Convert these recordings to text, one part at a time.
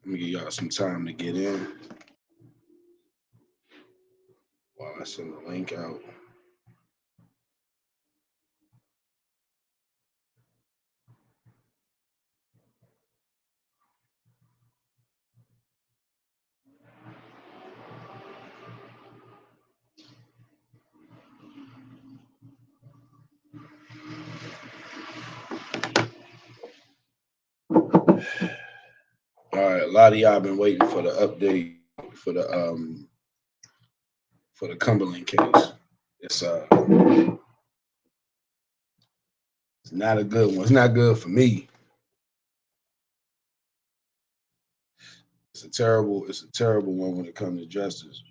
Let me give y'all some time to get in while I send the link out. All right, a lot of y'all been waiting for the update for the Cumberland case. It's it's not a good one. It's not good for me. It's a terrible one when it comes to justice.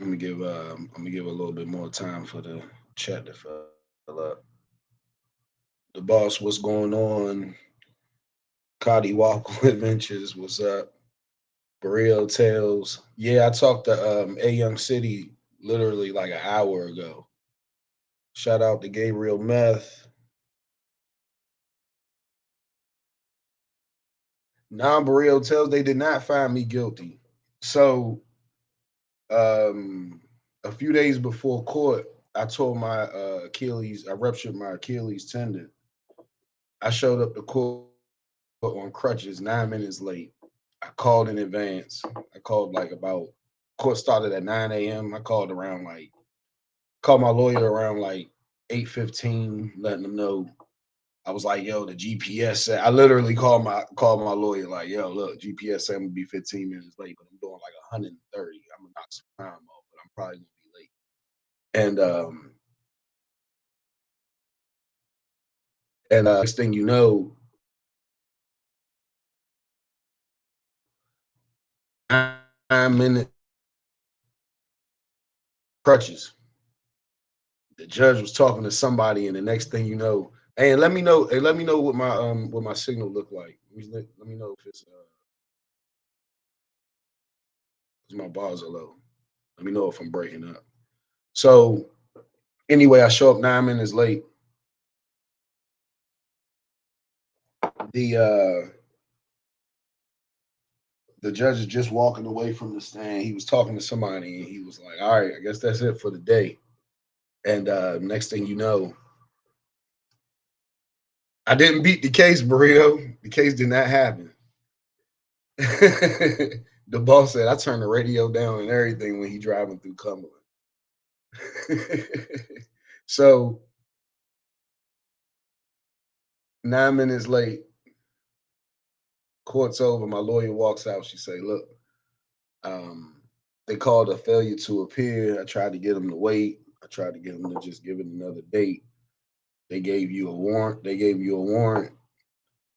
I'm gonna give a little bit more time for the chat to fill up. The boss, what's going on? Cotty Waffle Adventures, what's up? Burrell Tales. Yeah, I talked to A Young City literally like an hour ago. Shout out to Gabriel Meth. Non Burrell Tales, they did not find me guilty. So a few days before court, I told my Achilles, I ruptured my Achilles tendon. I showed up to court on crutches 9 minutes late. I called in advance. I called like about court started at 9 a.m. I called my lawyer around like 8:15, letting them know. I was like, yo, the GPS said I literally called my lawyer, like, yo, look, GPS said I'm gonna be 15 minutes late, but I'm doing like 130. I'm gonna knock some time off, but I'm probably gonna be late. And next thing you know, 9 minutes crutches. The judge was talking to somebody, and the next thing you know, hey, let me know what my signal looked like. Let me know if it's 'cause my bars are low. Let me know if I'm breaking up. So anyway, I show up 9 minutes late. The the judge is just walking away from the stand. He was talking to somebody, and he was like, "All right, I guess that's it for the day." And next thing you know, I didn't beat the case, Barrio. The case did not happen. The boss said I turned the radio down and everything when he driving through Cumberland. So 9 minutes late, court's over. My lawyer walks out. She say, "Look, um, they called a failure to appear. I tried to get them to wait. I tried to get them to just give it another date. They gave you a warrant. They gave you a warrant,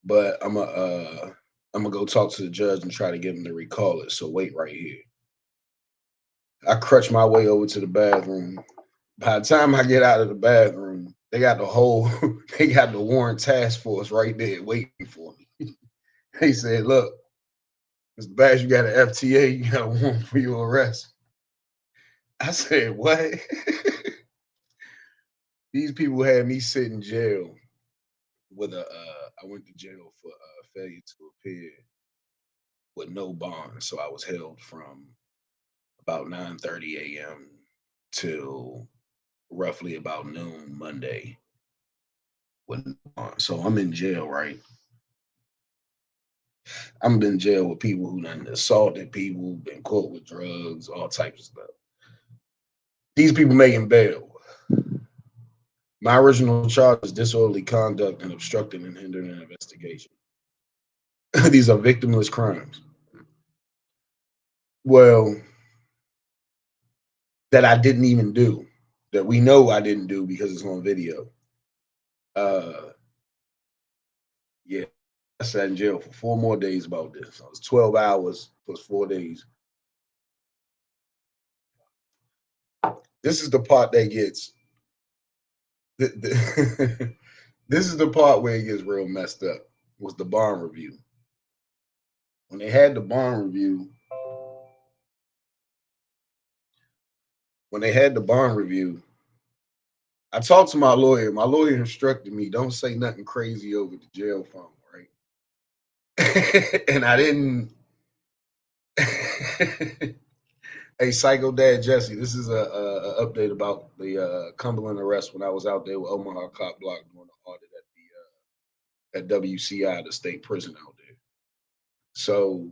but I'm gonna go talk to the judge and try to get him to recall it. So wait right here." I crutch my way over to the bathroom. By the time I get out of the bathroom, they got the whole they got the warrant task force right there waiting for me. They said, "Look, Mr. Bash, you got an FTA, you got a warrant for your arrest." I said, "What?" These people had me sit in jail with a I went to jail for failure to appear with no bond. So I was held from about 9:30 a.m. till roughly about noon Monday with no bond. So I'm in jail, right? I'm in jail with people who done assaulted people, been caught with drugs, all types of stuff. These people making bail. My original charge is disorderly conduct and obstructing and hindering an investigation. These are victimless crimes. Well, that I didn't even do, that we know I didn't do because it's on video. Uh, yeah, I sat in jail for 4 more days about this. So it's 12 hours plus 4 days. This is the part that gets, this is the part where it gets real messed up, was the bond review. When they had the bond review, when they had the bond review, I talked to my lawyer. My lawyer instructed me don't say nothing crazy over the jail phone, right? And I didn't. Hey, Psycho Dad Jesse, this is a update about the Cumberland arrest when I was out there with Omaha Cop Block doing the audit at WCI, the state prison out there. So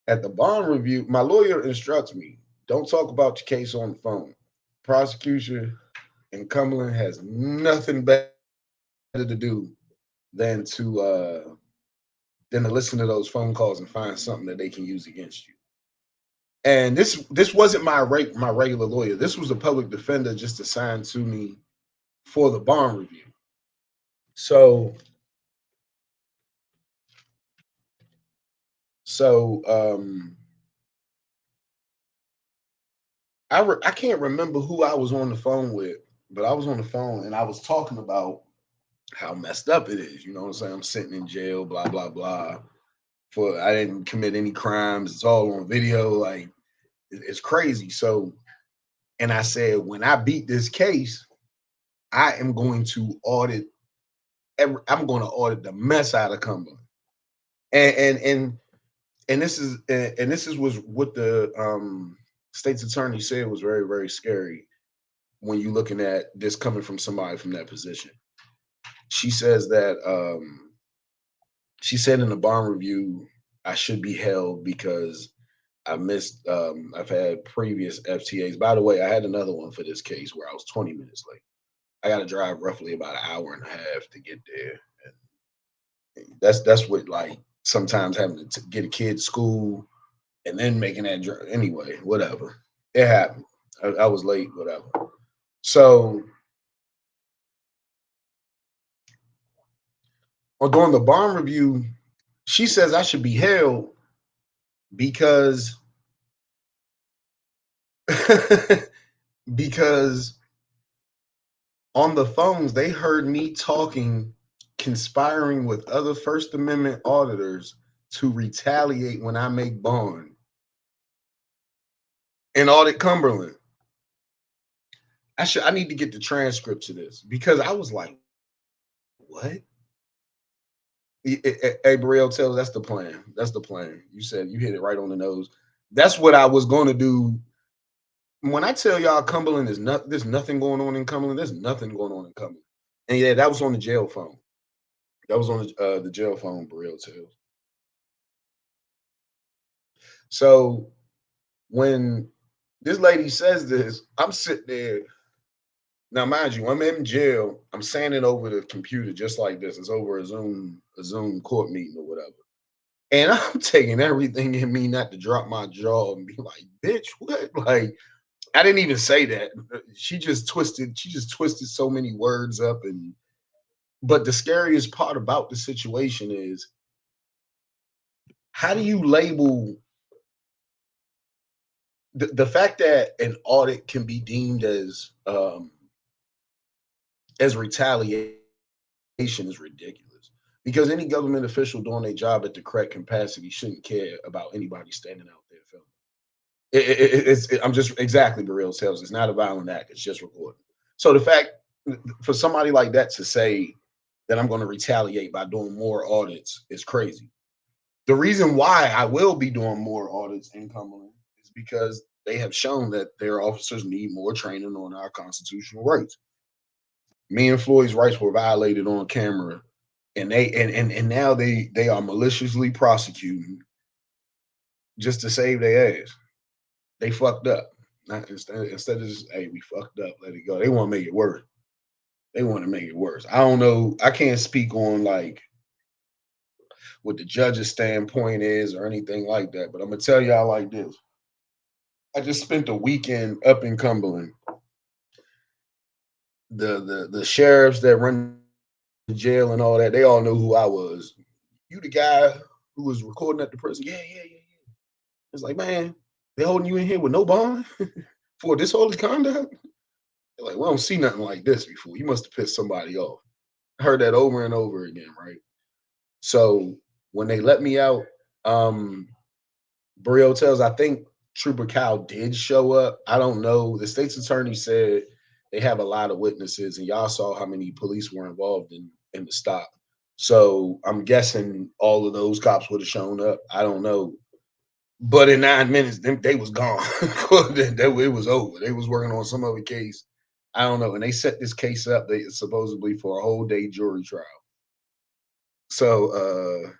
at the bond review, my lawyer instructs me don't talk about your case on the phone. Prosecution in Cumberland has nothing better to do than to listen to those phone calls and find something that they can use against you. And this wasn't my regular lawyer. This was a public defender just assigned to me for the bond review. So so I can't remember who I was on the phone with, but I was on the phone and I was talking about how messed up it is. You know what I'm saying? I'm sitting in jail, blah blah blah. For I didn't commit any crimes. It's all on video. Like it's crazy. So, and I said when I beat this case, I am going to audit. I'm going to audit the mess out of Cumberland. And and and and this is was what the state's attorney said was very very scary when you're looking at this coming from somebody from that position. She says that she said in the bond review I should be held because I missed. I've had previous FTAs. By the way, I had another one for this case where I was 20 minutes late. I got to drive roughly about an hour and a half to get there, and that's what like sometimes having to get a kid to school and then making that drive. Anyway, whatever. It happened. I was late. Whatever. So, on during the bond review, she says I should be held because because on the phones, they heard me talking, conspiring with other First Amendment auditors to retaliate when I make bond and audit Cumberland. I need to get the transcript to this because I was like, what? Hey, Burrell tells that's the plan. That's the plan. You said you hit it right on the nose. That's what I was going to do. When I tell y'all Cumberland is not, there's nothing going on in Cumberland. There's nothing going on in Cumberland. And yeah, that was on the jail phone. That was on the jail phone, Burrell tells. So when this lady says this, I'm sitting there. Now, mind you, I'm in jail. I'm saying it over the computer just like this. It's over a Zoom court meeting or whatever. And I'm taking everything in me not to drop my jaw and be like, bitch, what? Like, I didn't even say that. She just twisted so many words up. And but the scariest part about the situation is how do you label the fact that an audit can be deemed as retaliation is ridiculous because any government official doing their job at the correct capacity shouldn't care about anybody standing out there filming. I'm just exactly Burrell tells. It's not a violent act. It's just recording. So the fact for somebody like that to say that I'm going to retaliate by doing more audits is crazy. The reason why I will be doing more audits in Cumberland is because they have shown that their officers need more training on our constitutional rights. Me and Floyd's rights were violated on camera, and now they are maliciously prosecuting just to save their ass. They fucked up. Not instead of just hey, we fucked up, let it go. They want to make it worse. They want to make it worse. I don't know. I can't speak on like what the judge's standpoint is or anything like that, but I'm gonna tell y'all like this. I just spent a weekend up in Cumberland. The sheriffs that run the jail and all that, they all know who I was. You the guy who was recording at the prison? Yeah, yeah, yeah, yeah. It's like, man, they holding you in here with no bond for disorderly conduct. They're like, we don't see nothing like this before. You must have pissed somebody off. I heard that over and over again, right? So when they let me out, Burrell tells, I think Trooper Cal did show up. I don't know. The state's attorney said they have a lot of witnesses, and y'all saw how many police were involved in the stop. So I'm guessing all of those cops would have shown up. I don't know. But in 9 minutes, they was gone. It was over. They was working on some other case. I don't know. And they set this case up, they supposedly for a whole day jury trial. So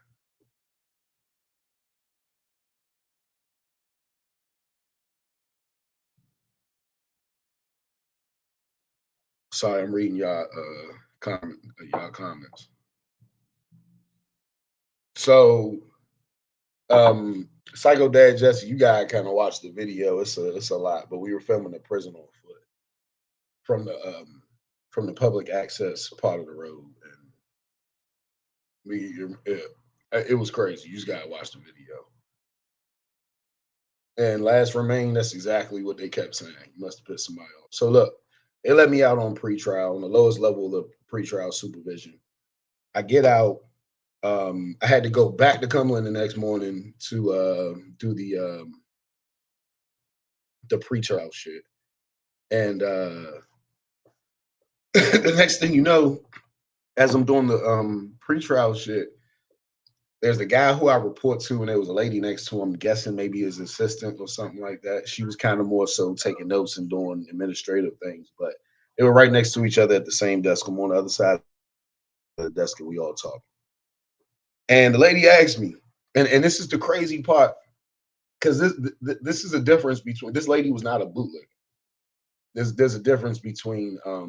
sorry, I'm reading y'all comments. So Psycho Dad Jesse, you gotta kind of watch the video. It's a lot, but we were filming the prison on foot from the public access part of the road, and it was crazy. You just gotta watch the video. And last remain, that's exactly what they kept saying. You must have pissed somebody off. So look, they let me out on pretrial on the lowest level of pretrial supervision. I get out. I had to go back to Cumberland the next morning to do the pretrial shit. And the next thing you know, as I'm doing the pretrial shit, there's the guy who I report to, and there was a lady next to him, I'm guessing maybe his assistant or something like that. She was kind of more so taking notes and doing administrative things, but they were right next to each other at the same desk. I'm on the other side of the desk, and we all talk. And the lady asked me, and this is the crazy part, because this is a difference between this lady was not a bootlegger. There's a difference between a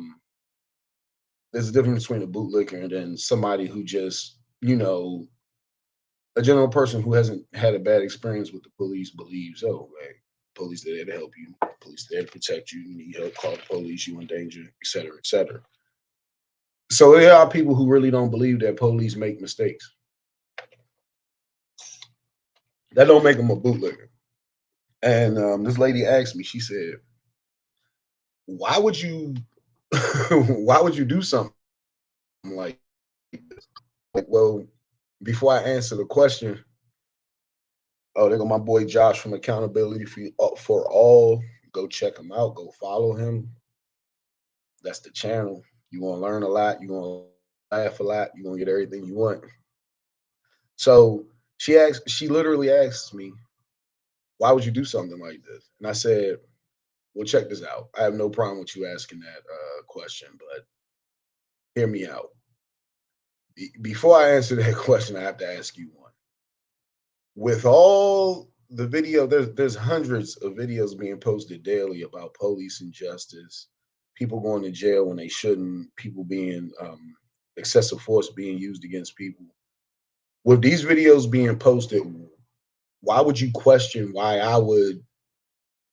bootlegger and then somebody who just, a general person who hasn't had a bad experience with the police believes, oh, hey, police are there to help you, police are there to protect you, you need help, call the police, you in danger, et cetera, et cetera. So there are people who really don't believe that police make mistakes. That don't make them a bootlegger. And this lady asked me, she said, why would you why would you do something like this? Like, well, before I answer the question, oh, there go my boy Josh from Accountability for All. Go check him out. Go follow him. That's the channel. You're gonna learn a lot. You're gonna laugh a lot. You're gonna get everything you want. So she literally asked me, why would you do something like this? And I said, well, check this out. I have no problem with you asking that question, but hear me out. Before I answer that question, I have to ask you one. With all the video, there's hundreds of videos being posted daily about police injustice, people going to jail when they shouldn't, people being excessive force being used against people. With these videos being posted, why would you question why I would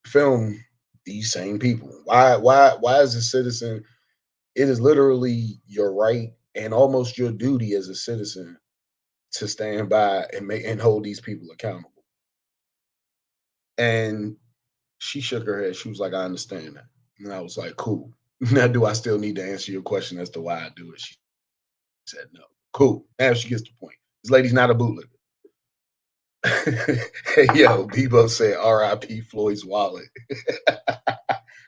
film these same people? Why as a citizen, it is literally your right and almost your duty as a citizen to stand by and hold these people accountable. And she shook her head. She was like, I understand that. And I was like, cool. Now, do I still need to answer your question as to why I do it? She said no. Cool. Now she gets the point. This lady's not a bootlegger. Hey, yo, Bebo said R.I.P. Floyd's wallet.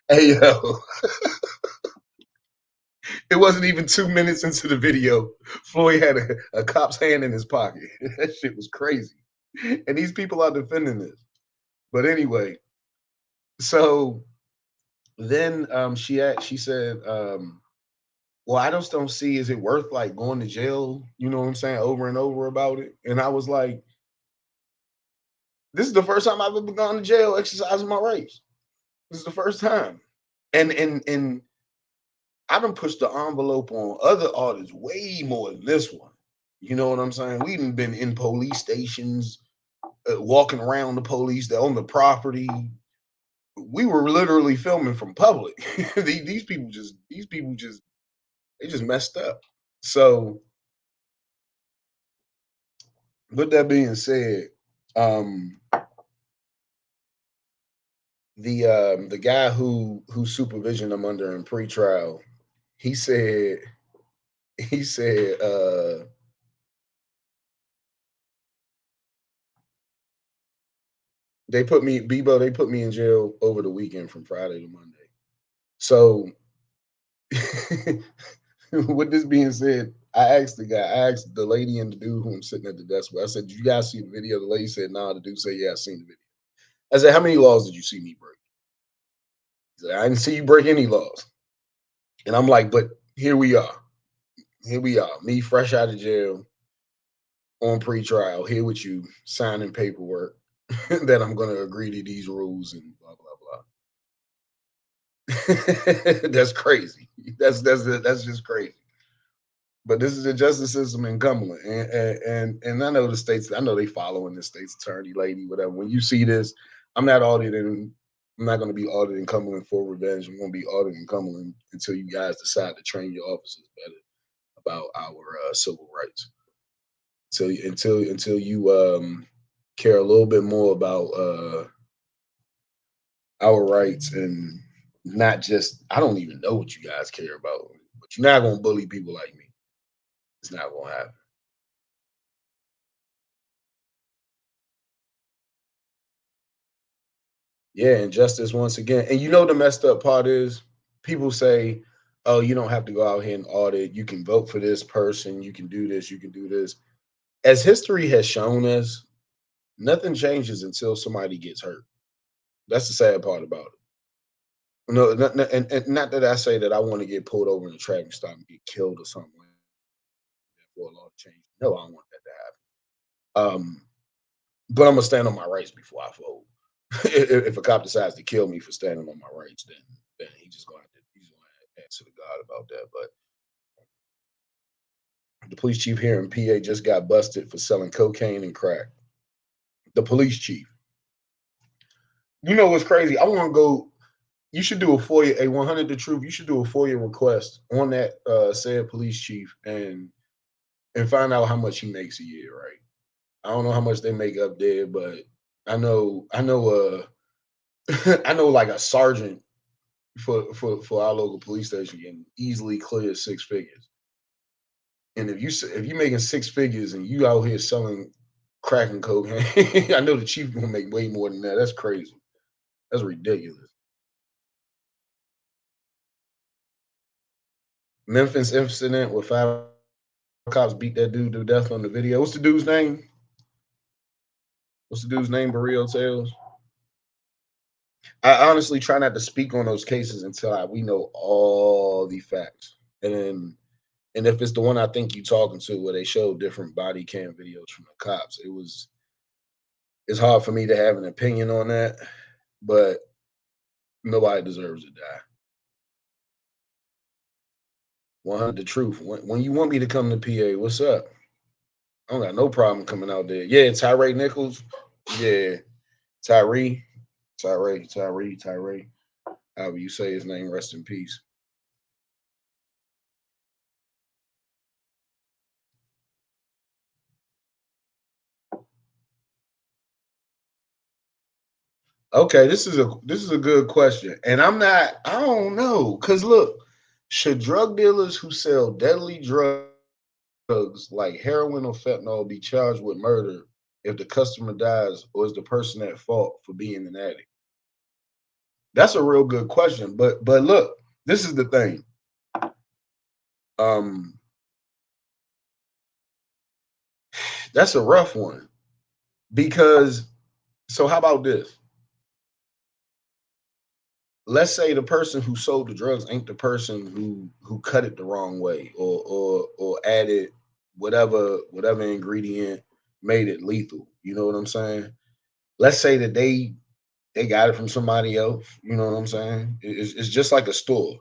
Hey, yo. It wasn't even 2 minutes into the video. Floyd had a cop's hand in his pocket. That shit was crazy. And these people are defending this. But anyway, so then she said, well, I just don't see, is it worth like going to jail, you know what I'm saying, over and over about it? And I was like, this is the first time I've ever gone to jail exercising my rights. This is the first time. And I done pushed the envelope on other artists way more than this one. You know what I'm saying? We done been in police stations, walking around the police, they're on the property. We were literally filming from public. These people just they just messed up. So with that being said, um, the guy who supervision I'm under in pretrial, he said he said They put me, Bebo. They put me in jail over the weekend from Friday to Monday. So, with this being said, I asked the lady and the dude who I'm sitting at the desk with. I said, "Did you guys see the video?" The lady said, "No." Nah. The dude said, "Yeah, I seen the video." I said, "How many laws did you see me break?" He said, "I didn't see you break any laws." And I'm like, "But here we are. Here we are. Me fresh out of jail on pre-trial, here with you signing paperwork that I'm going to agree to these rules and blah blah blah." That's crazy. That's just crazy. But this is the justice system in Cumberland, and I know the states. I know they following the state's attorney lady, whatever. When you see this, I'm not auditing. I'm not going to be auditing Cumberland for revenge. I'm going to be auditing Cumberland until you guys decide to train your officers better about our civil rights. Until you care a little bit more about our rights and not just. I don't even know what you guys care about, but you're not going to bully people like me. It's not going to happen. Yeah, injustice once again. And you know the messed up part is people say, "Oh, you don't have to go out here and audit. You can vote for this person. You can do this. You can do this." As history has shown us, nothing changes until somebody gets hurt. That's the sad part about it. No, and not that I say that I want to get pulled over in a traffic stop and get killed or something like that for a law to change. No, I don't want that to happen. But I'm gonna stand on my rights before I fold. If a cop decides to kill me for standing on my rights, then he's gonna have to answer to God about that. But the police chief here in PA just got busted for selling cocaine and crack. The police chief. You know what's crazy? I want to go. You should do a FOIA, a 100 the truth. You should do a FOIA request on that said police chief and find out how much he makes a year. Right? I don't know how much they make up there, but I know like a sergeant for our local police station can easily clear six figures. And if you making six figures and you out here selling crack and cocaine, I know the chief gonna make way more than that. That's crazy. That's ridiculous. Memphis incident where five cops beat that dude to death on the video. What's the dude's name? What's the dude's name? Barrio tells. I honestly try not to speak on those cases until we know all the facts. And if it's the one I think you talking to where they show different body cam videos from the cops, it's hard for me to have an opinion on that, but nobody deserves to die. 100 the truth. When you want me to come to PA, what's up? I don't got no problem coming out there. Yeah, Tyree Nichols. Yeah, Tyree, Tyree. However you say his name, rest in peace. Okay, this is a good question, and I don't know, cause look, should drug dealers who sell deadly drugs like heroin or fentanyl be charged with murder if the customer dies, or is the person at fault for being an addict? That's a real good question, but look, this is the thing. Um, that's a rough one because so how about this? Let's say the person who sold the drugs ain't the person who cut it the wrong way or added whatever ingredient made it lethal. You know what I'm saying? Let's say that they got it from somebody else. You know what I'm saying? It's just like a store.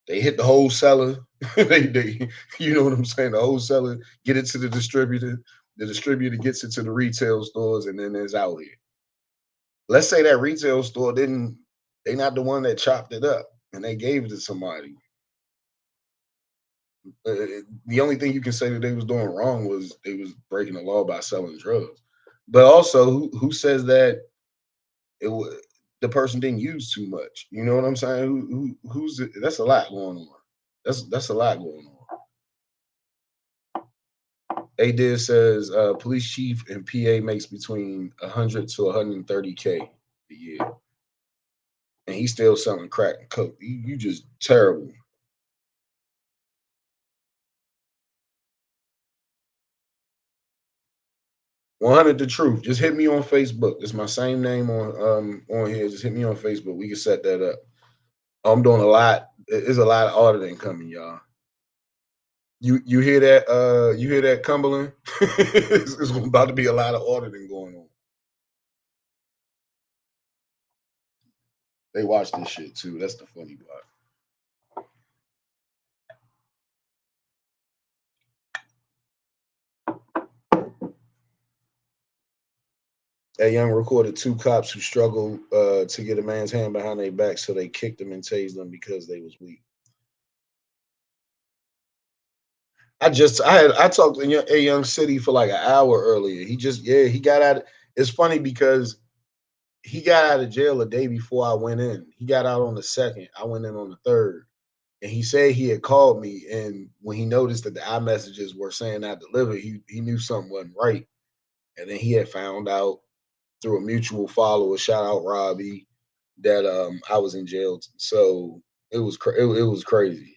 They hit the wholesaler. They you know what I'm saying? The wholesaler get it to the distributor. The distributor gets it to the retail stores, and then it's out here. Let's say that retail store didn't. They not the one that chopped it up, and they gave it to somebody. The only thing you can say that they was doing wrong was they was breaking the law by selling drugs. But also, who says that it was the person didn't use too much? You know what I'm saying? Who's that's a lot going on. That's a lot going on. A did says police chief in PA makes between 100 to 130K. a year, and he's still selling crack and coke. You just terrible. 100 the truth. Just hit me on Facebook. It's my same name on here. Just hit me on Facebook. We can set that up. I'm doing a lot. There's a lot of auditing coming, y'all. You hear that? You hear that, Cumberland? It's about to be a lot of auditing going on. They watch this shit too. That's the funny part. That young recorded two cops who struggled to get a man's hand behind their back, so they kicked him and tased them because they was weak. I talked to a young city for like an hour earlier. He got out. It's funny because he got out of jail a day before I went in. He got out on the 2nd. I went in on the 3rd. And he said he had called me, and when he noticed that the iMessages were saying I delivered, he knew something wasn't right. And then he had found out through a mutual follower, shout out Robbie, that I was in jail. So it was crazy.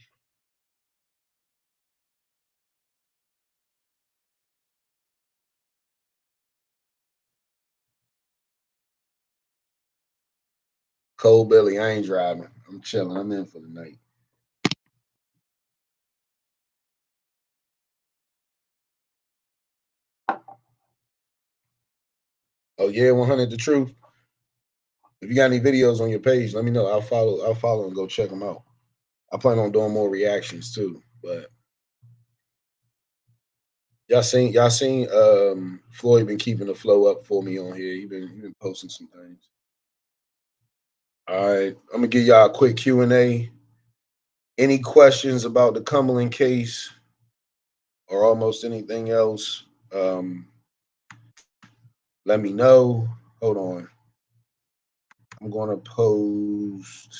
Cold belly, I ain't driving. I'm chilling. I'm in for the night. Oh yeah, 100 the truth. If you got any videos on your page, let me know. I'll follow and go check them out. I plan on doing more reactions too. But y'all seen Floyd been keeping the flow up for me on here. He been posting some things. All right. I'm gonna give y'all a quick Q&A. Any questions about the Cumberland case or almost anything else? Let me know. Hold on. I'm gonna post.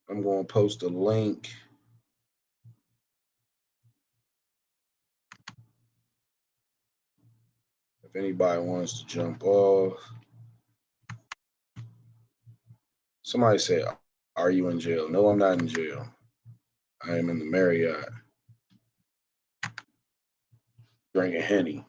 I'm gonna post a link. If anybody wants to jump off. Somebody said, "Are you in jail?" No, I'm not in jail. I am in the Marriott drinking Henny.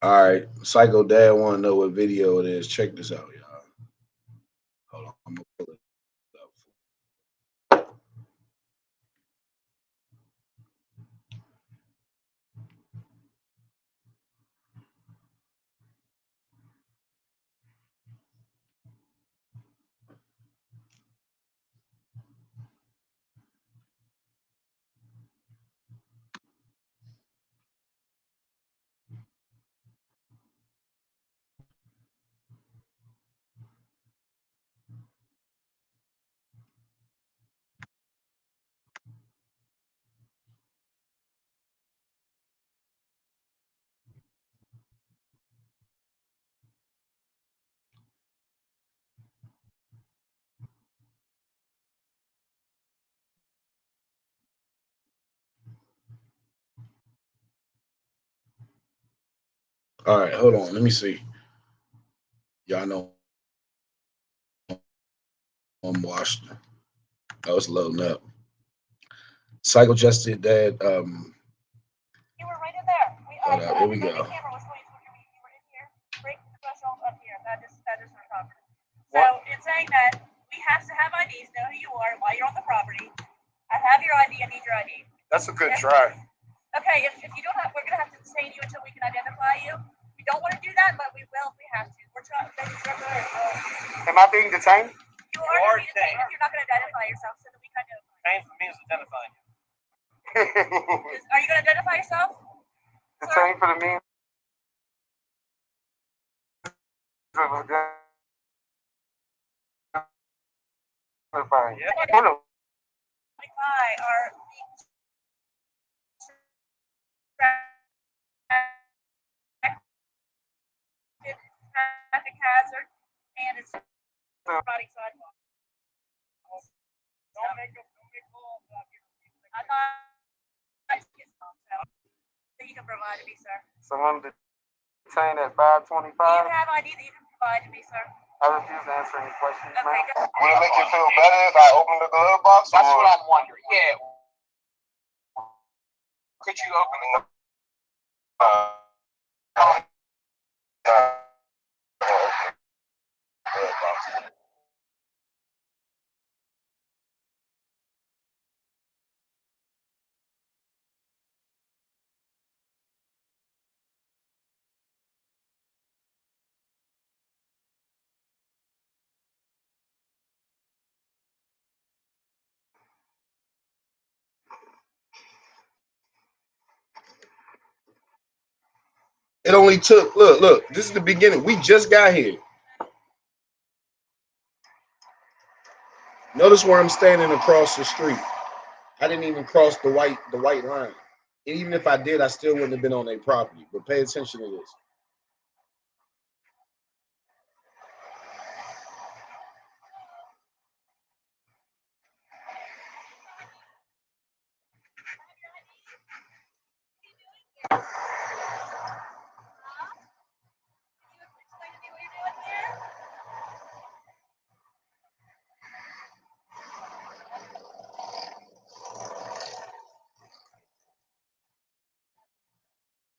All right, Psycho Dad want to know what video it is. Check this out, y'all. Hold on, I'm gonna pull it up. All right, hold on. Let me see. Y'all know I'm Washington. Oh, it's loading up. Psycho Justice Dad. You were right in there. Here we go. The camera was going through you. You were in here. Break the threshold up here. That is our property. So it's saying that we have to have IDs, know who you are while you're on the property. I have your ID. I need your ID. That's a good try. Okay, if you don't have, we're gonna have to detain you until we can identify you. We don't want to do that, but we will if we have to. We're trying. Am I being detained? You are being detained if you're not gonna identify yourself, so that we kind of. Detained for me is identifying you. Are you gonna identify yourself? Detained for the means of identifying. Yeah. Are traffic hazard and it's riding sidewalk. Don't make I'm not so you can provide to me, sir. Someone detained at 525. Do you have ID that you can provide to me, sir? I refuse to answer any questions, Okay, ma'am. good. Would it make you feel better if I opened the glove box? That's what I'm wondering. Yeah. Could you open the glove box? It only took, look, this is the beginning. We just got here. Notice where I'm standing across the street. I didn't even cross the white line. Even if I did, I still wouldn't have been on their property. But pay attention to this.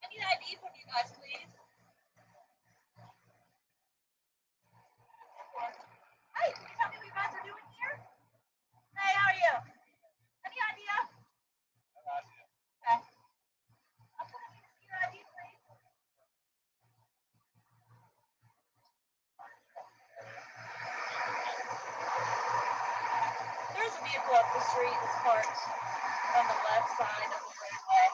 I need ID from you guys, please. Hey, can you tell me what you guys are doing here? Hey, how are you? Any idea? Okay. I'm gonna need to see your ID, please. There's a vehicle up the street that's parked on the left side of the roadway.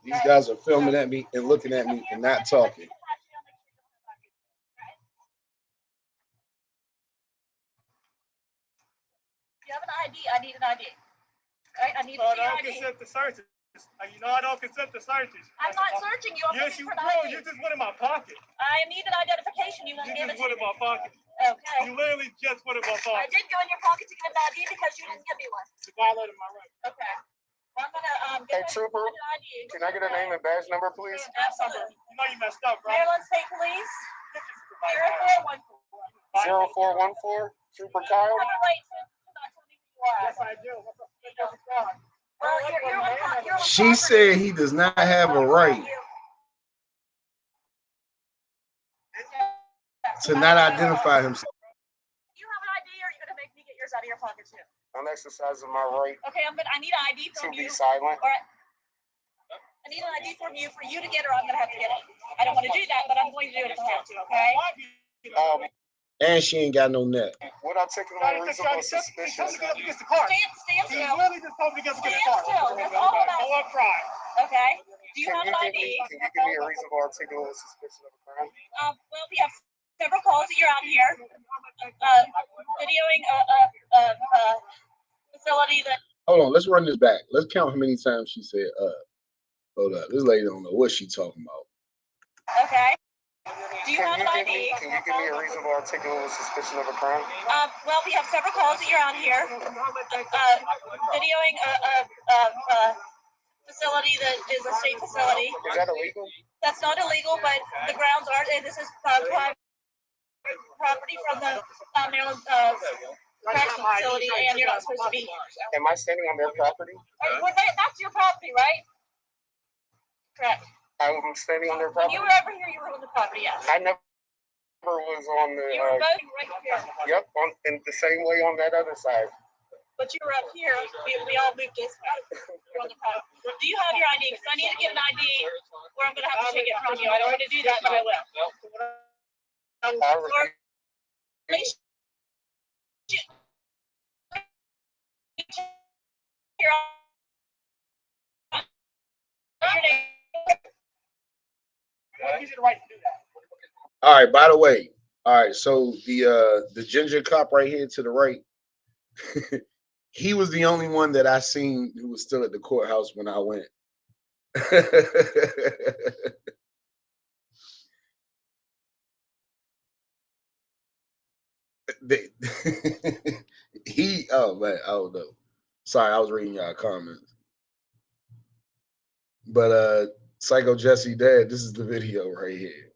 These guys are filming at me and looking at me and not talking. You have an ID. I need an ID. Right? I need to see your ID. Consent to searches. You know I don't consent to searches. I'm not searching you. I'm Yes, looking you for an do. ID. You just went in my pocket. I need an identification. You won't You give it just to went in me. my pocket. Okay. You literally just went in my I pocket. did go in your pocket to get an ID because you didn't give me one. You violated my right. Okay. I'm gonna Hey, Trooper, get an ID. can I get a name and badge number, please? Absolutely. You know you messed up, right? Maryland State Police. 0414. 0414, Trooper Kyle. You have a right to not tell me who you are. Yes, I do. What's up? Well, you're on She said he does not have a right to not identify himself. Do you have an ID, or are you gonna make me get yours out of your pocket too? I'm exercising my right Okay, I need an ID to from be you. silent. Or I need an ID from you for you to get, or I'm gonna have to get it. I don't want to do that, but I'm going to do it if I have to. Okay. And she ain't got no net. Would articulate reasonable suspicion? Stand He still. literally just told me to get the Stand car. still. That's all I'm asking. No, I'm crying. Okay. Do you Can have you an give ID? me a reasonable articulate suspicion of a crime? Well, we have several calls that you're out here, videoing a facility that. Hold on, let's run this back. Let's count how many times she said hold up. This lady don't know what she talking about. Okay. Do you have an ID? Can you give me a reasonable articulate suspicion of a crime? Well, we have several calls that you're out here, videoing a facility that is a state facility. Is that illegal? That's not illegal, but the grounds are. This is private property from the Maryland correctional facility, and you're not supposed to be here. Am I standing on their property? That's your property, right? Correct. I'm standing on their When property. you were over here, you were on the property, yes. I never was on the. You were both right here. Yep, in the same way on that other side. But you were up here. We all moved this way. You're on the property. Do you have your ID? Because I need to get an ID, or I'm going to have to take it from you. I don't want to do that, but I will. All right, by the way, all right, so the ginger cop right here to the right, he was the only one that I seen who was still at the courthouse when I went. They, oh man, I don't know. Sorry, I was reading y'all comments. But Psycho Jesse Dad, this is the video right here.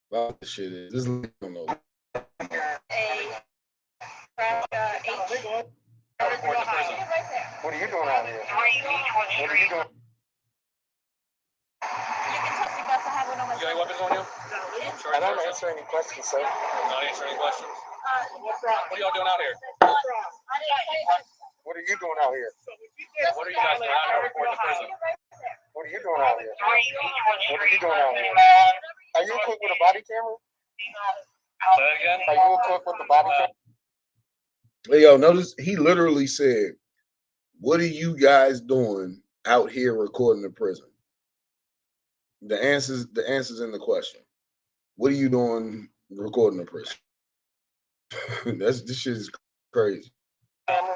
Wow, this shit is. This is I don't know. What are you doing out here? What are you doing? You can touch me, but I have one on my. You got any weapons on you? Sure. I don't answer any questions, sir. Not answer any questions. What are y'all doing out here? What are you doing out here? What are you guys doing out here reporting to prison? What are you doing out here? What are you doing out here? Are you equipped with a body camera? Say that again? Are you equipped with the body camera? Hey, yo, notice he literally said, "What are you guys doing out here recording the prison?" The answers in the question. What are you doing recording the prison? This shit is crazy. No.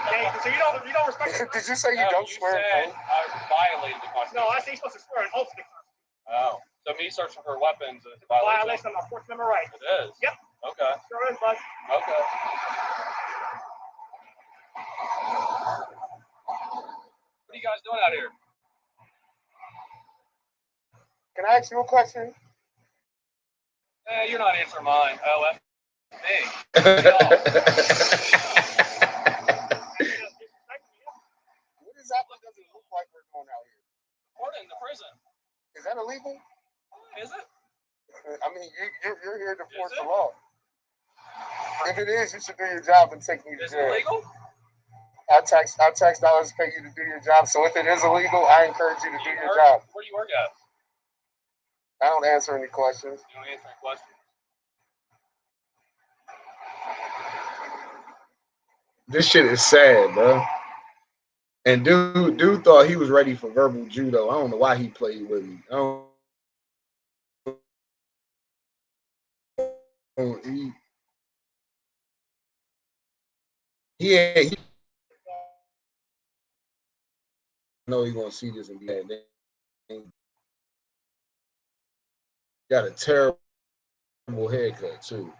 Okay, so you don't respect. Did you say you don't swear? I violated the Constitution. No, I say you're supposed to swear an oath to the Constitution. Oh. So me searching for weapons is a Violation of my Fourth Amendment right. It is? Yep. Okay. Sure is, bud. Okay. What are you guys doing out here? Can I ask you a question? You're not answering mine. Oh, F me. What exactly does it look like we're doing out here? Reporting to prison. Is that illegal? Is it? I mean, you're here to enforce Is the it? law. If it is, you should do your job and take me to Is it jail. illegal? Our tax dollars pay you to do your job. So if it is illegal, I encourage you to do your job. Where do you work at? I don't answer any questions. You don't answer any questions. This shit is sad, bro. And dude thought he was ready for verbal judo. I don't know why he played with me. He know he gonna see this and be like, got a terrible haircut too.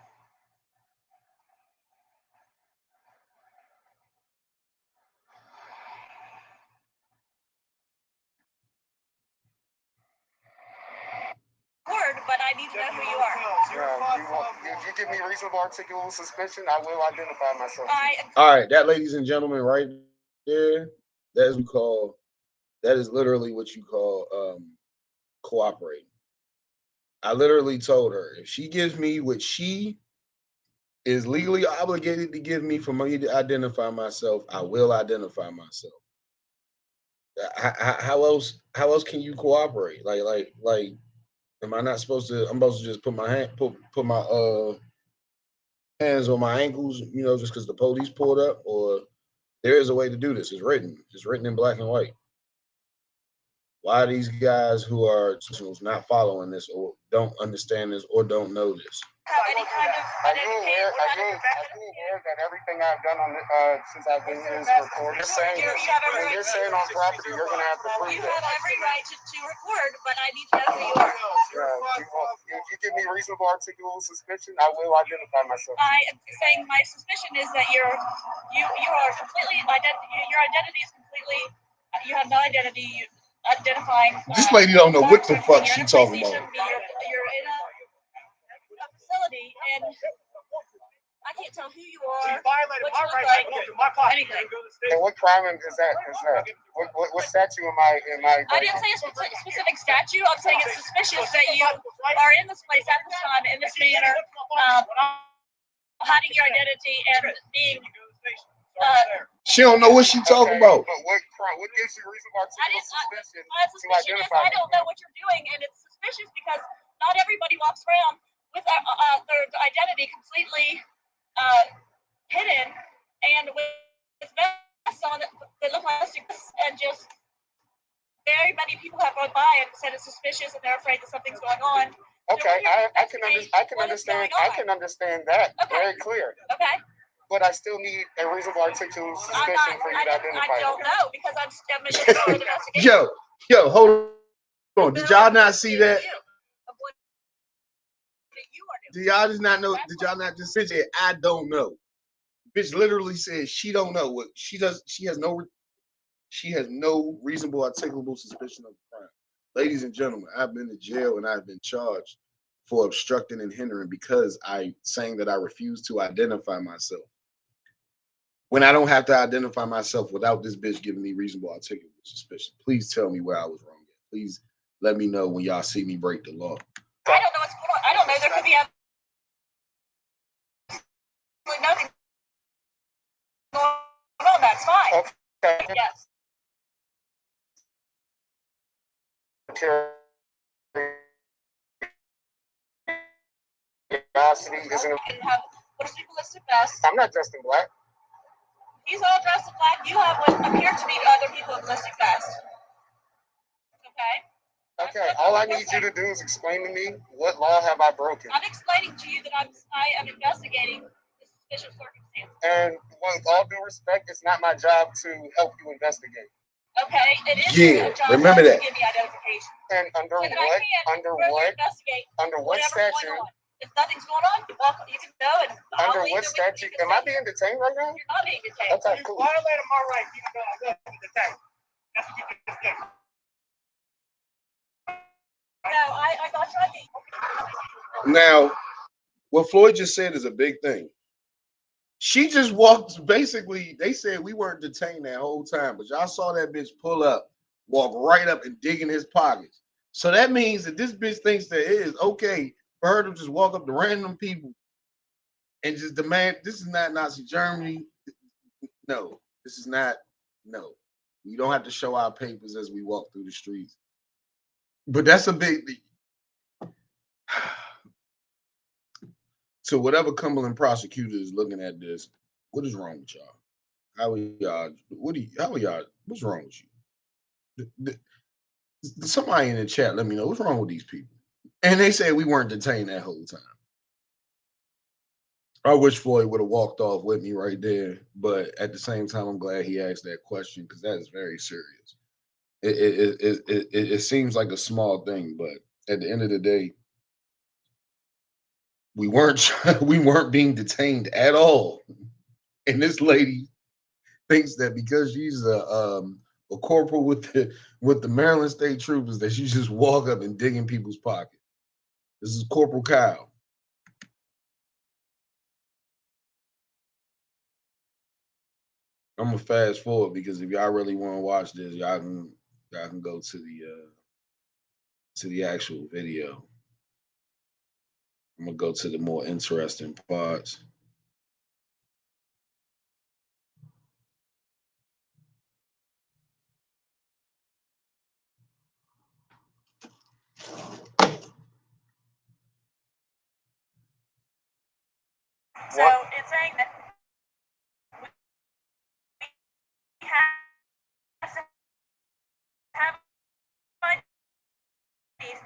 But I need to know who you are. If you give me reasonable articulable suspicion, I will identify myself. All right, that, ladies and gentlemen, right there, that is literally what you call cooperating. I literally told her if she gives me what she is legally obligated to give me for me to identify myself, I will identify myself. How else can you cooperate? Like am I not supposed to? I'm supposed to just put my hands on my ankles, just because the police pulled up, or there is a way to do this. It's written in black and white. Why are these guys who are not following this, or don't understand this, or don't know this? Have any kind of Are you aware that everything I've done on since I've been here is recorded? You're saying on property, you're gonna have to prove You it. have every right to record, but I need to know who you are. If you give me reasonable articulable suspicion, I will identify myself. I am saying my suspicion is that you are completely your identity is completely, you have no identity. Identifying. This lady don't know what the fuck she talking about. You're in a facility, and I can't tell who you are, what you look like, anything. And what crime is that? What statute am I? I didn't say a specific statute. I'm saying it's suspicious that you are in this place at this time in this manner, hiding your identity and being. She don't know what she talking about. But what gives you reasonable articulable suspicion to identify? I don't know what you're doing, and it's suspicious because not everybody walks around with their identity completely hidden and with vests on that look like and just very many people have run by and said it's suspicious and they're afraid that something's going on. Okay, I can understand. I can understand that very clear. Okay. But I still need a reasonable articulable suspicion for you to identify. I don't know because I'm just part of the investigation. Yo, hold on. Did y'all not see that? Do y'all just not know? Did y'all not just say, I don't know? Bitch literally said she don't know what she does. She has no reasonable articulable suspicion of a crime. Ladies and gentlemen, I've been to jail and I've been charged for obstructing and hindering because I saying that I refuse to identify myself. When I don't have to identify myself without this bitch giving me reasonable articulable suspicion. Please tell me where I was wrong. Please let me know when y'all see me break the law. I don't know what's going on. I don't know. There could be nothing going on. That's fine. Okay. Yes. Curiosity isn't. What is people listed best? I'm not dressed in black. He's all dressed in black. You have what appear to be other people listed best. Okay. Okay. All I need you to do is explain to me what law have I broken. I'm explaining to you that I am investigating the suspicious circumstance. And with all due respect, it's not my job to help you investigate. Okay, it is your job remember to that. give me identification. And under so what statute? If nothing's going on, you can go and under what statute? Am I being detained right now? You're not being detained. Okay, You cool. violated my rights even though I wasn't detained. That's what you just did. No, I got your ID. Now, what Floyd just said is a big thing. She just walked, basically, they said we weren't detained that whole time, but y'all saw that bitch pull up, walk right up and dig in his pockets. So that means that this bitch thinks that it is okay for her to just walk up to random people and just demand, this is not Nazi Germany. No, this is not, no. We don't have to show our papers as we walk through the streets. But that's a big, so whatever Cumberland prosecutor is looking at this, what is wrong with y'all? How are y'all? How are y'all? What's wrong with you? Somebody in the chat, let me know what's wrong with these people. And they say we weren't detained that whole time. I wish Floyd would have walked off with me right there, but at the same time, I'm glad he asked that question because that is very serious. It seems like a small thing, but at the end of the day, we weren't being detained at all. And this lady thinks that because she's a corporal with the Maryland State Troopers that she just walk up and dig in people's pockets. This is Corporal Kyle. I'm gonna fast forward because if y'all really want to watch this, y'all can go to the actual video. I'm gonna go to the more interesting parts. So it's saying that we have to have IDs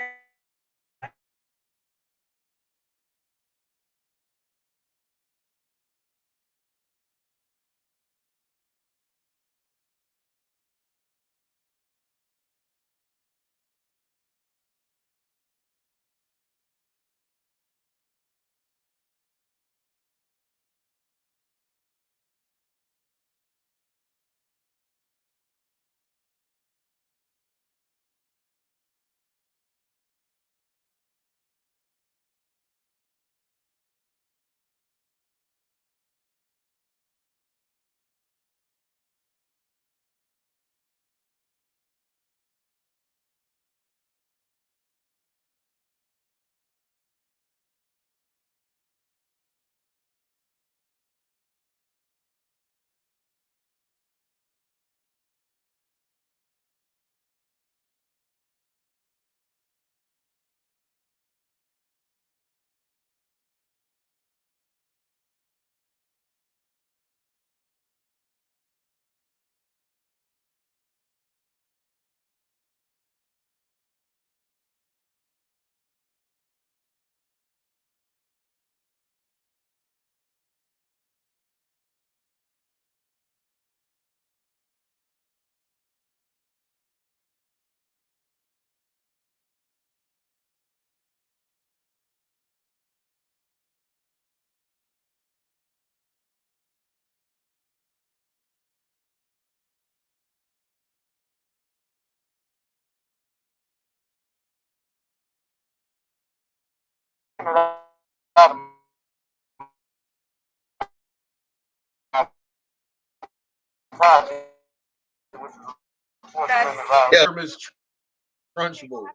it out of my pocket, which is Yeah, Miss Trunchbull.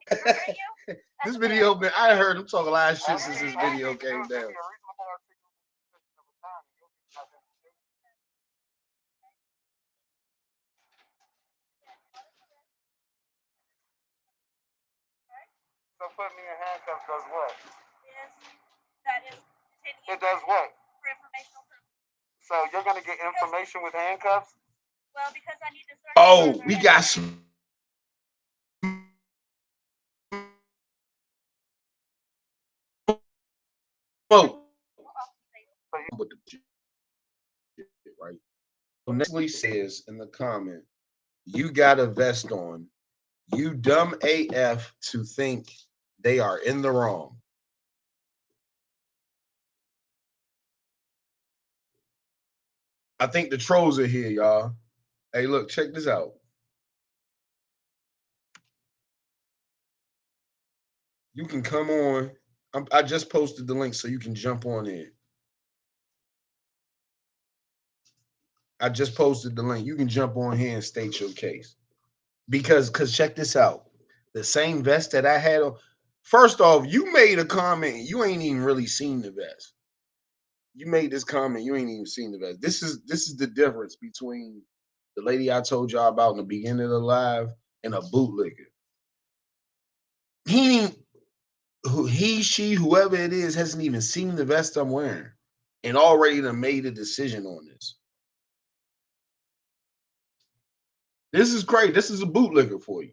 This video, man, I heard him talk a lot of shit since this video came down. So put me in handcuffs does what? That is It does what? for informational purposes. So you're gonna get information with handcuffs? Well, because I need to search. Oh, we got some. Whoa. Right. So Nestle says in the comment, you got a vest on. You dumb AF to think they are in the wrong. I think the trolls are here, y'all. Hey, look, check this out. You can come on. I just posted the link so you can jump on in. I just posted the link. You can jump on here and state your case. Because check this out. The same vest that I had on. First off, you made a comment. You ain't even really seen the vest. You made this comment. You ain't even seen the vest. This is the difference between the lady I told y'all about in the beginning of the live and a bootlegger. She, whoever it is, hasn't even seen the vest I'm wearing and already done made a decision on this. This is great. This is a bootlegger for you.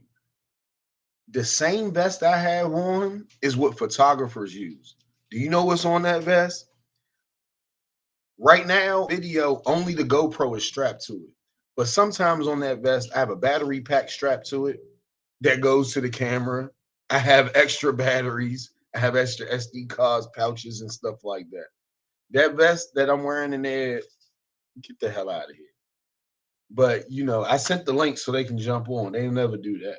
The same vest I have on is what photographers use. Do you know what's on that vest? Right now, video, only the GoPro is strapped to it. But sometimes on that vest, I have a battery pack strapped to it that goes to the camera. I have extra batteries. I have extra SD cards, pouches, and stuff like that. That vest that I'm wearing in there, get the hell out of here. But, you know, I sent the link so they can jump on. They'll never do that.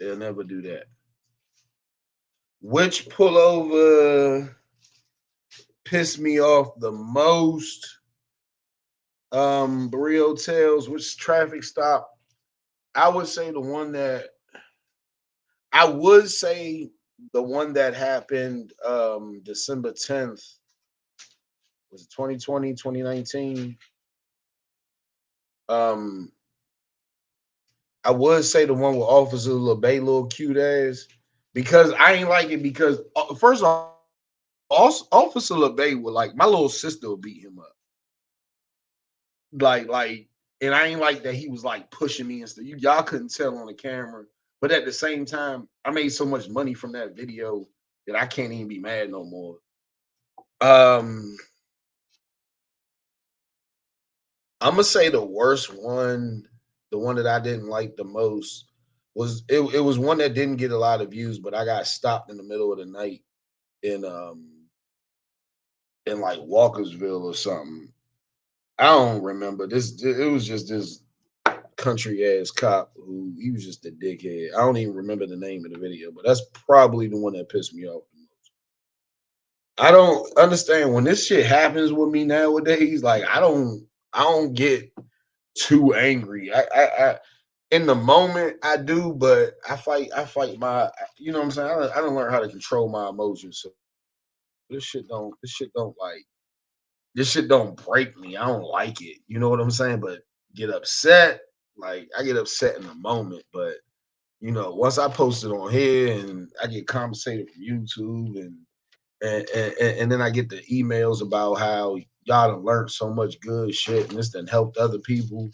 They'll never do that. Which pullover pissed me off the most? Barrio Tales, which traffic stop? I would say the one that happened December 10th. Was it 2020, 2019? I would say the one with Officer LeBay, little cute ass, because I ain't like it because first off, Officer LeBay would like my little sister would beat him up. Like, and I ain't like that he was like pushing me and stuff. Y'all couldn't tell on the camera, but at the same time, I made so much money from that video that I can't even be mad no more. I'm gonna say the worst one, the one that I didn't like the most was it was one that didn't get a lot of views, but I got stopped in the middle of the night in like Walkersville or something. I don't remember this. It was just this country ass cop who he was just a dickhead. I don't even remember the name of the video, but that's probably the one that pissed me off the most. I don't understand when this shit happens with me nowadays. Like I don't get too angry. I in the moment I do, but I fight my, you know what I'm saying? I don't learn how to control my emotions. So this shit don't break me. I don't like it. You know what I'm saying? But get upset, like I get upset in the moment, but you know, once I post it on here and I get compensated from YouTube and then I get the emails about how y'all done learned so much good shit and this done helped other people.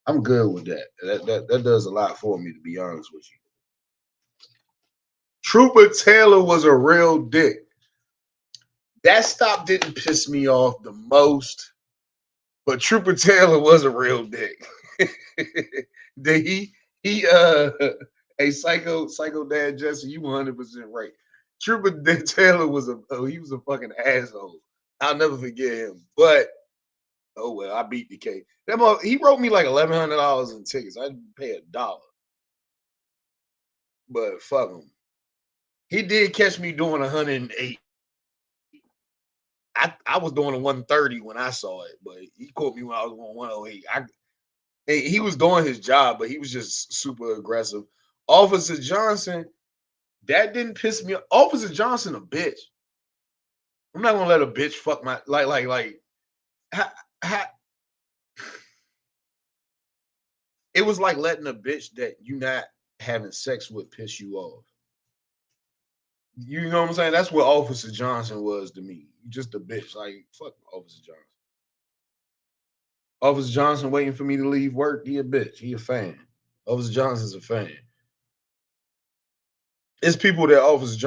I'm good with that. That does a lot for me, to be honest with you. Trooper Taylor was a real dick. That stop didn't piss me off the most, but Trooper Taylor was a real dick. he a psycho dad Jesse, you 100% right. Trooper Taylor was he was a fucking asshole. I'll never forget him. But oh well, I beat the case. He wrote me like $1,100 in tickets. I didn't pay $1. But fuck him. He did catch me doing 108. I was doing a 130 when I saw it, but he caught me when I was doing 108. He was doing his job, but he was just super aggressive. Officer Johnson, that didn't piss me off. Officer Johnson, a bitch. I'm not gonna let a bitch fuck my like. Ha, ha, it was like letting a bitch that you not having sex with piss you off. You know what I'm saying? That's what Officer Johnson was to me. Just a bitch. Like, fuck Officer Johnson. Officer Johnson waiting for me to leave work. He a bitch. He a fan. Officer Johnson's a fan. It's people that Officer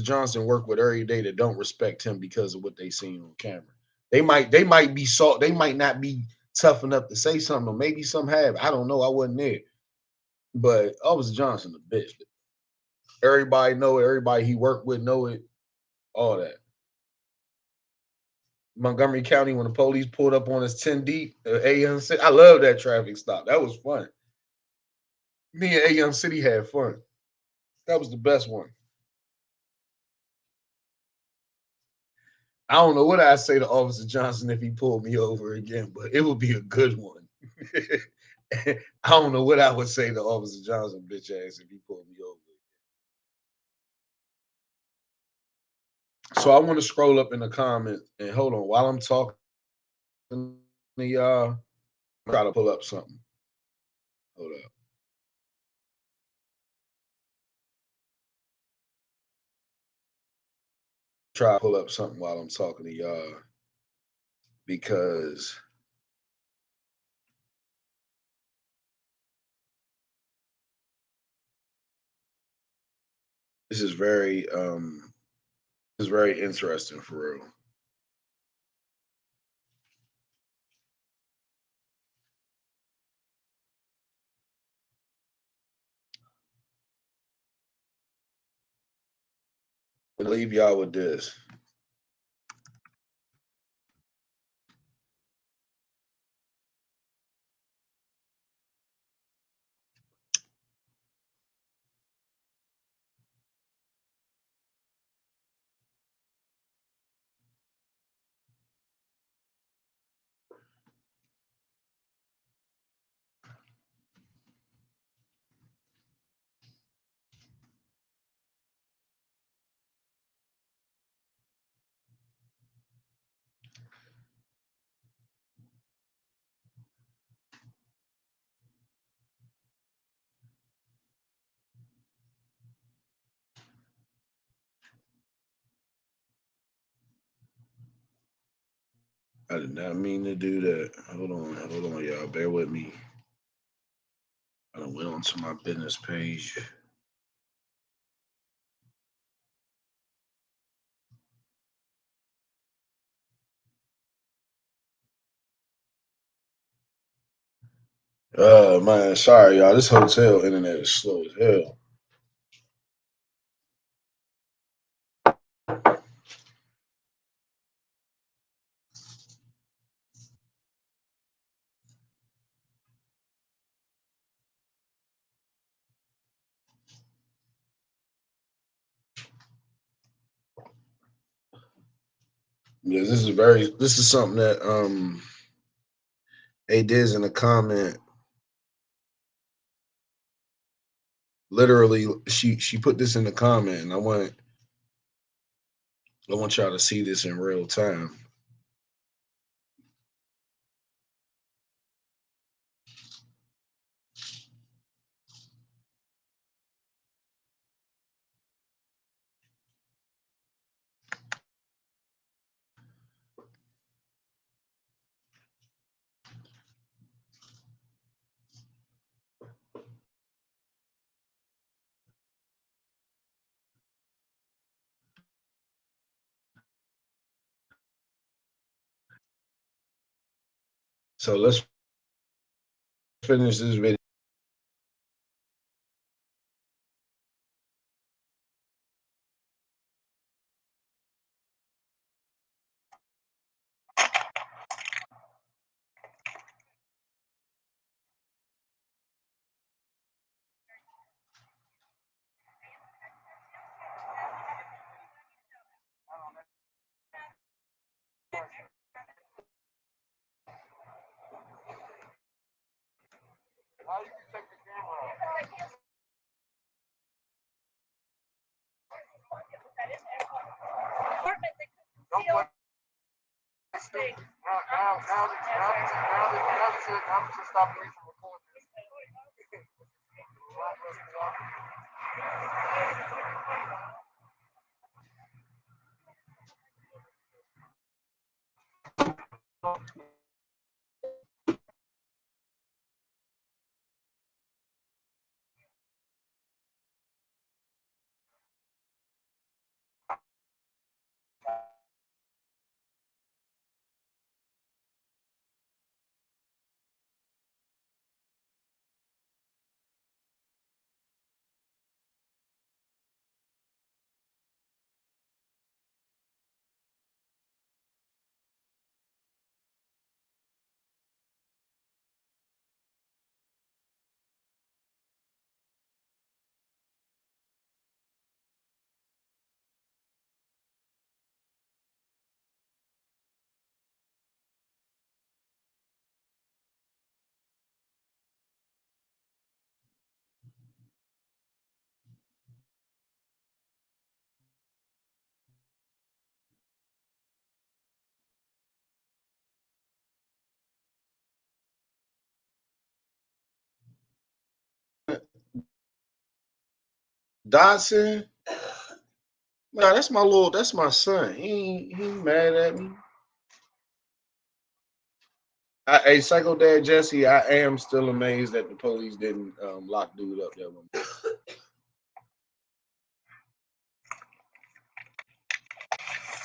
Johnson work with every day that don't respect him because of what they seen on camera. They might be salt. They might not be tough enough to say something, or maybe some have. I don't know. I wasn't there. But Officer Johnson a bitch. Everybody know it. Everybody he worked with know it. All that. Montgomery County, when the police pulled up on us 10 deep, A.M. City. I love that traffic stop. That was fun. Me and A.M. City had fun. That was the best one. I don't know what I'd say to Officer Johnson if he pulled me over again, but it would be a good one. I don't know what I would say to Officer Johnson, bitch ass, if he pulled me over. So I want to scroll up in the comments and hold on while I'm talking to y'all. I gotta pull up something. Hold up. Try to pull up something while I'm talking to y'all because this is very interesting for real. I'll leave y'all with this. I did not mean to do that. Hold on, y'all. Bear with me. I done went onto my business page. Man, sorry, y'all. This hotel internet is slow as hell. Yeah, this is something that A Diz in a comment. Literally, she put this in the comment, and I want y'all to see this in real time. So let's finish this video. Dodson. Nah, that's my son. He ain't mad at me. Hey, Psycho Dad Jesse, I am still amazed that the police didn't lock dude up that one.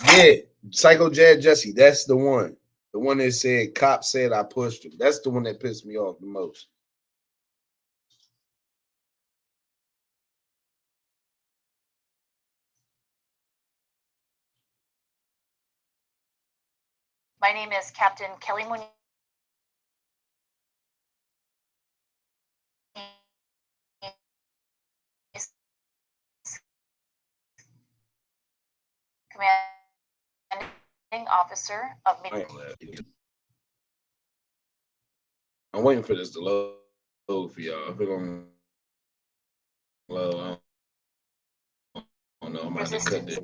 Yeah, Psycho Dad Jesse, that's the one. The one that said cop said I pushed him. That's the one that pissed me off the most. My name is Captain Kelly Muniz. Commanding officer of I'm waiting for this to load for y'all. If it don't load, I don't know. I'm about to cut this.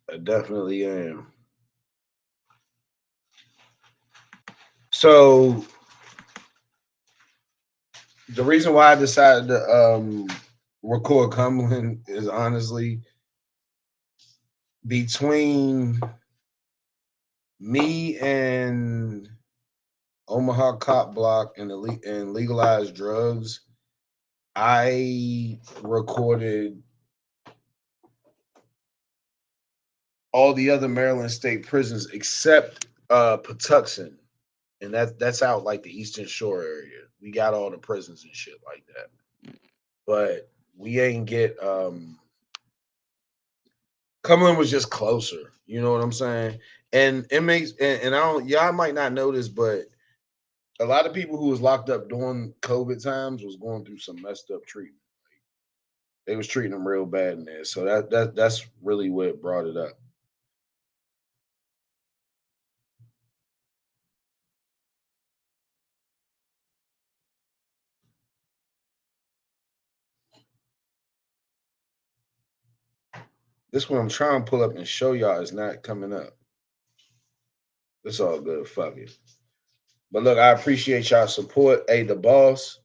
I definitely am. So the reason why I decided to record Cumberland is honestly between me and Omaha Cop Block and legalized drugs. I recorded all the other Maryland state prisons except Patuxent, and that's out like the Eastern Shore area. We got all the prisons and shit like that, but we ain't get Cumberland was just closer. You know what I'm saying? And it makes and I don't y'all might not know this, but a lot of people who was locked up during COVID times was going through some messed up treatment. Like, they was treating them real bad in there, so that's really what brought it up. This one I'm trying to pull up and show y'all is not coming up. It's all good. Fuck it. But look, I appreciate y'all support. Hey, the boss,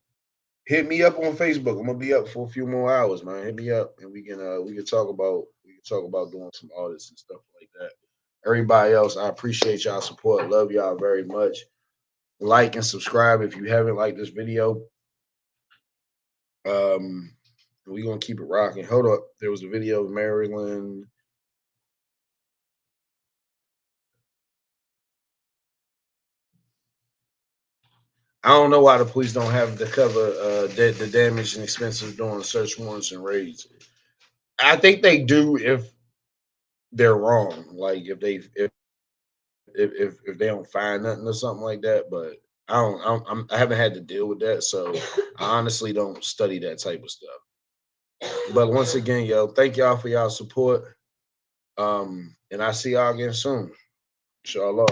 hit me up on Facebook. I'm gonna be up for a few more hours, man. Hit me up and we can talk about doing some audits and stuff like that. Everybody else, I appreciate y'all support. Love y'all very much. Like and subscribe if you haven't liked this video. We're gonna keep it rocking. Hold up. There was a video of Maryland. I don't know why the police don't have to cover the damage and expenses during search warrants and raids. I think they do if they're wrong, like if they don't find nothing or something like that. But I haven't had to deal with that, so I honestly don't study that type of stuff. But once again, yo, thank y'all for y'all support. And I see y'all again soon. Inshallah.